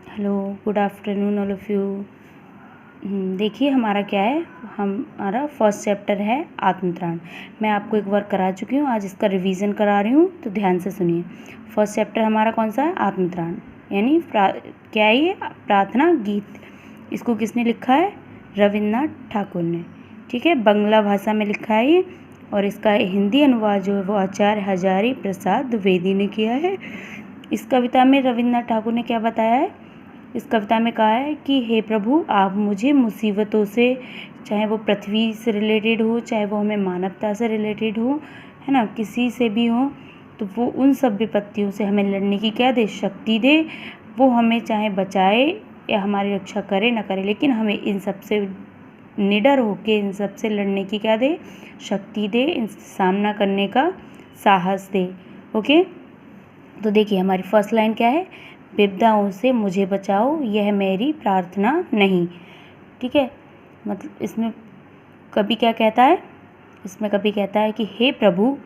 Hello, good afternoon all of you. देखिए हमारा क्या है, हमारा फर्स्ट चैप्टर है आत्मत्राण। मैं आपको एक वर्क करा चुकी हूँ, आज इसका रिवीजन करा रही हूँ, तो ध्यान से सुनिए। फर्स्ट चैप्टर हमारा कौन सा है? आत्मत्राण, यानी क्या है ये? प्रार्थना गीत। इसको किसने लिखा है? रविन्द्रनाथ ठाकुर ने। ठीक है, बंगला भाषा में लिखा है ये, और इसका हिंदी अनुवाद जो है वो आचार्य हजारी प्रसाद द्विवेदी ने किया है। इस कविता में रविन्द्रनाथ ठाकुर ने क्या बताया है? इस कविता में कहा है कि हे प्रभु, आप मुझे मुसीबतों से, चाहे वो पृथ्वी से रिलेटेड हो, चाहे वो हमें मानवता से रिलेटेड हो, है ना, किसी से भी हो, तो वो उन सब विपत्तियों से हमें लड़ने की क्या दे? शक्ति दे। वो हमें चाहे बचाए या हमारी रक्षा करे ना करे, लेकिन हमें इन सब से निडर होके इन सब से लड़ने की क्या दे? शक्ति दे, इन सामना करने का साहस दे। ओके, तो देखिए हमारी फर्स्ट लाइन क्या है? विपदाओं से मुझे बचाओ, यह मेरी प्रार्थना नहीं। ठीक है, मतलब इसमें कभी क्या कहता है? इसमें कभी कहता है कि हे प्रभु,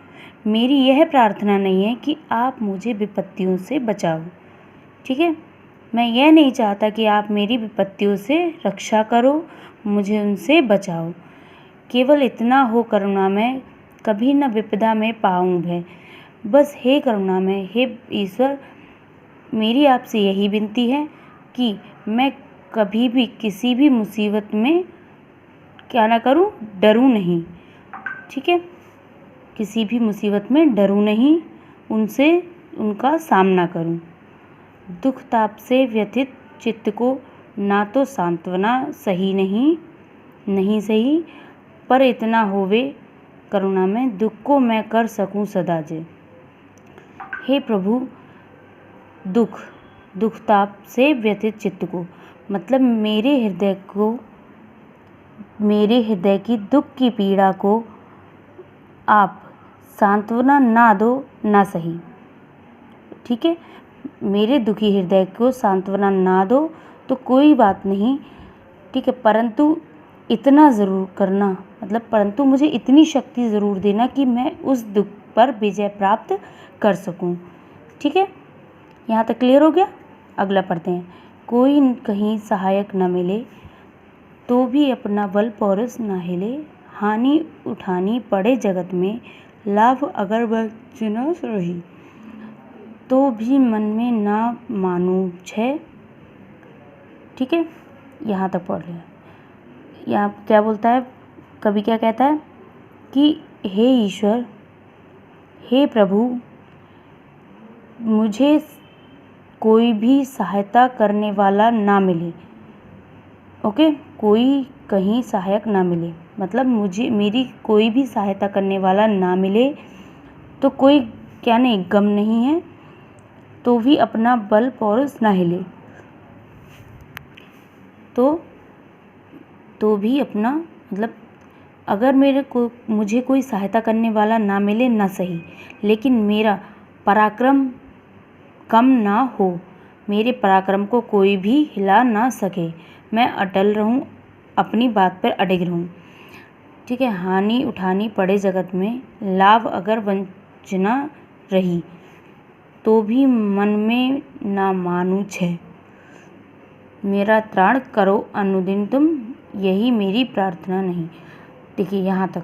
मेरी यह प्रार्थना नहीं है कि आप मुझे विपत्तियों से बचाओ। ठीक है, मैं यह नहीं चाहता कि आप मेरी विपत्तियों से रक्षा करो, मुझे उनसे बचाओ। केवल इतना हो करुणामय, कभी न विपदा में पाऊँ भय। बस हे करुणामय, हे ईश्वर, मेरी आपसे यही विनती है कि मैं कभी भी किसी भी मुसीबत में क्या ना करूं? डरूं नहीं। ठीक है, किसी भी मुसीबत में डरूं नहीं, उनसे उनका सामना करूं। दुख ताप से व्यथित चित्त को ना तो सांत्वना सही नहीं सही, पर इतना होवे करुणा में, दुख को मैं कर सकूं सदा जय। हे प्रभु, दुख ताप से व्यथित चित्त को, मतलब मेरे हृदय की दुख की पीड़ा को आप सांत्वना ना दो ना सही। ठीक है, मेरे दुखी हृदय को सांत्वना ना दो तो कोई बात नहीं। ठीक है, परंतु इतना ज़रूर करना, मतलब परंतु मुझे इतनी शक्ति ज़रूर देना कि मैं उस दुख पर विजय प्राप्त कर सकूं। ठीक है, यहाँ तक क्लियर हो गया? अगला पढ़ते हैं। कोई कहीं सहायक न मिले तो भी अपना बल पौरुष न हिले, हानि उठानी पड़े जगत में, लाभ अगर बचना रही, तो भी मन में ना मानू छे। ठीक है, यहाँ तक पढ़ लिया। यहाँ क्या बोलता है? कवि क्या कहता है कि हे ईश्वर, हे प्रभु, मुझे कोई भी सहायता करने वाला ना मिले। ओके, कोई कहीं सहायक ना मिले, मतलब मेरी कोई भी सहायता करने वाला ना मिले तो कोई क्या नहीं, गम नहीं है, तो भी अपना बल पौरुष ना हिले, तो भी अपना, मतलब अगर मुझे कोई सहायता करने वाला ना मिले ना सही, लेकिन मेरा पराक्रम कम ना हो, मेरे पराक्रम को कोई भी हिला ना सके, मैं अटल रहूं, अपनी बात पर अडिग रहूं। ठीक है, हानि उठानी पड़े जगत में, लाभ अगर वंचना रही, तो भी मन में ना मानू छे। मेरा त्राण करो अनुदिन तुम, यही मेरी प्रार्थना नहीं। देखिए यहाँ तक,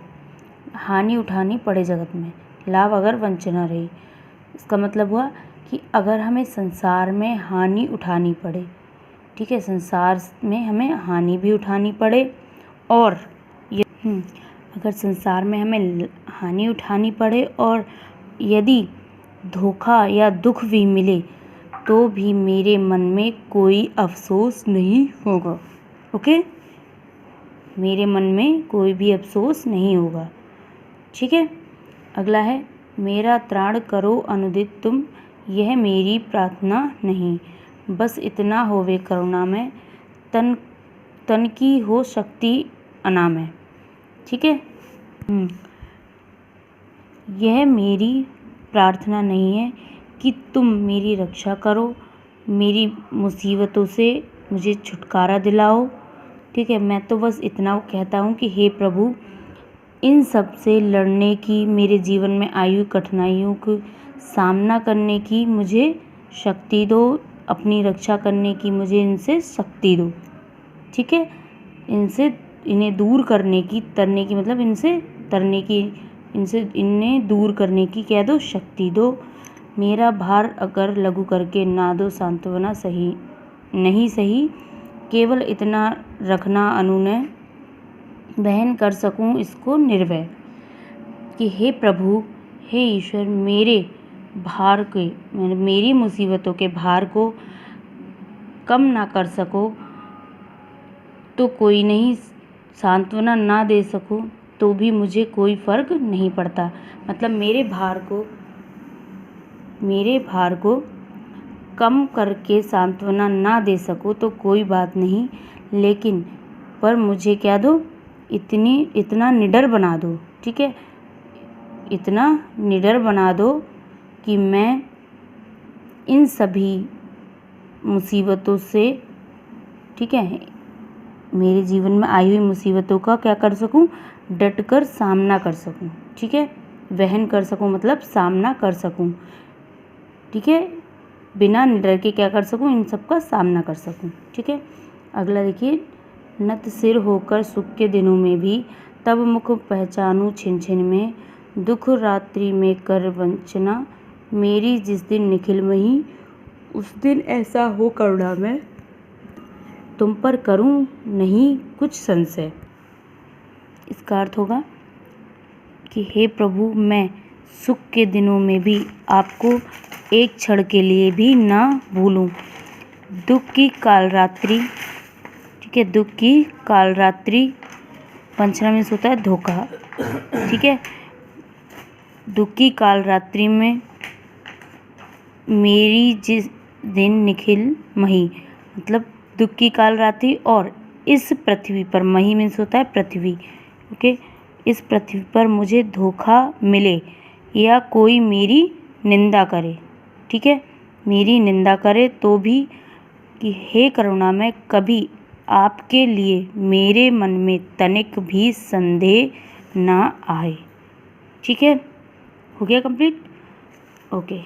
हानि उठानी पड़े जगत में, लाभ अगर वंचना रही, इसका मतलब हुआ कि अगर हमें संसार में हानि उठानी पड़े, ठीक है, संसार में हमें हानि भी उठानी पड़े, और अगर संसार में हमें हानि उठानी पड़े और यदि धोखा या दुख भी मिले, तो भी मेरे मन में कोई अफसोस नहीं होगा। ओके, मेरे मन में कोई भी अफसोस नहीं होगा। ठीक है, अगला है, मेरा त्राण करो अनुदित तुम, यह मेरी प्रार्थना नहीं, बस इतना होवे करुणा में, तन की हो शक्ति अनामय। ठीक है, यह मेरी प्रार्थना नहीं है कि तुम मेरी रक्षा करो, मेरी मुसीबतों से मुझे छुटकारा दिलाओ। ठीक है, मैं तो बस इतना कहता हूँ कि हे प्रभु, इन सब से लड़ने की, मेरे जीवन में आई हुई कठिनाइयों को सामना करने की मुझे शक्ति दो, अपनी रक्षा करने की मुझे इनसे शक्ति दो। ठीक है, इन्हें दूर करने की, तरने की मतलब इनसे तरने की, इन्हें दूर करने की क्या दो, शक्ति दो। मेरा भार अगर लघु करके ना दो सांत्वना, सही नहीं सही, केवल इतना रखना अनुनय, वहन कर सकूं इसको निर्भय। कि हे प्रभु, हे ईश्वर, मेरे भार के, मेरी मुसीबतों के भार को कम ना कर सको तो कोई नहीं, सांत्वना ना दे सकूं तो भी मुझे कोई फ़र्क नहीं पड़ता। मतलब मेरे भार को कम करके सांत्वना ना दे सको तो कोई बात नहीं, लेकिन पर मुझे क्या दो, इतना निडर बना दो। ठीक है, इतना निडर बना दो कि मैं इन सभी मुसीबतों से, ठीक है, मेरे जीवन में आई हुई मुसीबतों का क्या कर सकूं, डट कर सामना कर सकूं। ठीक है, वहन कर सकूं मतलब सामना कर सकूं। ठीक है, बिना डर के क्या कर सकूं, इन सब का सामना कर सकूं। ठीक है, अगला देखिए, नत सिर होकर सुख के दिनों में भी, तब मुख पहचानूं छिन छिन में, दुख रात्रि में कर वंचना, मेरी जिस दिन निखिल मही, उस दिन ऐसा हो करुणा में, तुम पर करूं नहीं कुछ संशय। इसका अर्थ होगा कि हे प्रभु, मैं सुख के दिनों में भी आपको एक क्षण के लिए भी ना भूलूं। दुख की कालरात्रि, ठीक है, दुख की कालरात्रि, वंचना में होता है धोखा। ठीक है, दुख की कालरात्रि में मेरी जिस दिन निखिल मही, मतलब दुख की कालरात्रि और इस पृथ्वी पर, मही में होता है पृथ्वी। ओके, इस पृथ्वी पर मुझे धोखा मिले या कोई मेरी निंदा करे, ठीक है, मेरी निंदा करे तो भी, कि हे करुणा में कभी आपके लिए मेरे मन में तनिक भी संदेह ना आए। ठीक है, हो गया कंप्लीट। ओके।